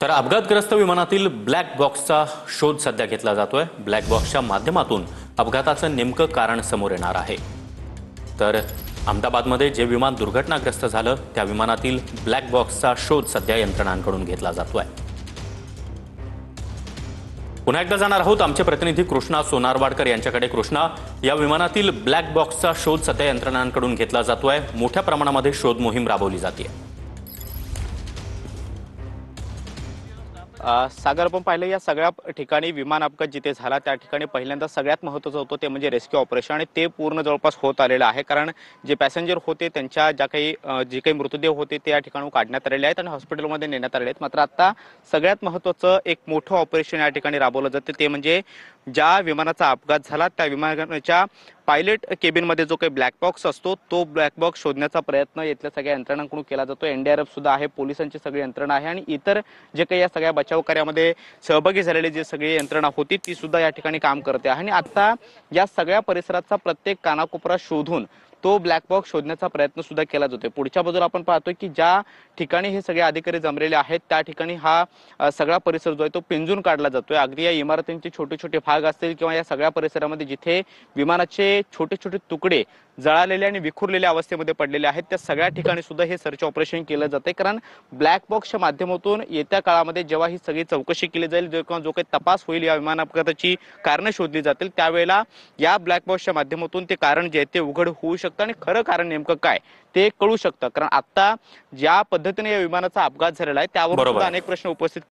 तर अपघातग्रस्त विमानातील ब्लॅक बॉक्सचा शोध सध्या घेतला जातोय। ब्लॅक बॉक्सच्या माध्यमातून अपघाताचं नेमकं कारण समोर येणार आहे। तर अहमदाबादमध्ये जे विमान दुर्घटनाग्रस्त झालं त्या विमानातील ब्लॅक बॉक्सचा शोध सध्या यंत्रणांकडून घेतला जातोय। पुन्हा एकदा जाणार आहोत आमचे प्रतिनिधी कृष्णा सोनारवाडकर यांच्याकडे। कृष्णा, या विमानातील ब्लॅक बॉक्सचा शोध सध्या यंत्रणांकडून घेतला जातोय, मोठ्या प्रमाणामध्ये शोध मोहीम राबवली जाते। सागर, आपण पाहिलं या सगळ्या ठिकाणी विमान अपघात जिथे झाला त्या ठिकाणी पहिल्यांदा सगळ्यात महत्त्वाचं होतं ते म्हणजे रेस्क्यू ऑपरेशन, आणि ते पूर्ण जवळपास होत आलेलं आहे। कारण जे पॅसेंजर होते त्यांच्या जे काही मृतदेह होते ते या ठिकाणी काढण्यात आलेले आहेत आणि हॉस्पिटलमध्ये नेण्यात आलेले आहेत। मात्र आता सगळ्यात महत्त्वाचं एक मोठं ऑपरेशन या ठिकाणी राबवलं जातं ते म्हणजे ज्या विमानाचा अपघात झाला त्या विमानाच्या पायलट केबिनमध्ये जो काही ब्लॅक बॉक्स असतो तो ब्लॅक बॉक्स शोधण्याचा प्रयत्न इथल्या सगळ्या यंत्रणांकडून केला जातो। एनडीआरएफ सुद्धा आहे, पोलिसांची सगळी यंत्रणा आहे आणि इतर जे काही या सगळ्या बचाव कार्यामध्ये सहभागी झालेली जी सगळी यंत्रणा होती ती सुद्धा या ठिकाणी काम करते आहे। आणि आता या सगळ्या परिसराचा प्रत्येक कानाकोपरा शोधून तो ब्लॅक बॉक्स शोधण्याचा प्रयत्न सुद्धा केला जातोय। पुढच्या बाजूला आपण पाहतोय की ज्या ठिकाणी हे सगळे अधिकारी जमलेले आहेत त्या ठिकाणी हा सगळा परिसर जो आहे तो पिंजून काढला जातोय। अगदी या इमारतींचे छोटे छोटे भाग असतील किंवा या सगळ्या परिसरामध्ये जिथे विमानाचे छोटे छोटे तुकडे जळालेले आणि विखुरलेल्या अवस्थेमध्ये पडलेले आहेत त्या सगळ्या ठिकाणी सुद्धा हे सर्च ऑपरेशन केलं जाते। कारण ब्लॅक बॉक्सच्या माध्यमातून येत्या काळामध्ये जेव्हा ही सगळी चौकशी केली जाईल किंवा जो काही तपास होईल या विमान अपघाताची कारणं शोधली जातील त्यावेळेला या ब्लॅक बॉक्सच्या माध्यमातून ते कारण जे आहे ते उघड होऊ शकतं आणि खरं कारण नेमकं काय ते कळू शकतं। कारण आता ज्या पद्धतीने या विमानाचा अपघात झालेला आहे त्यावरून बरोबर सुद्धा आहे। अनेक प्रश्न उपस्थित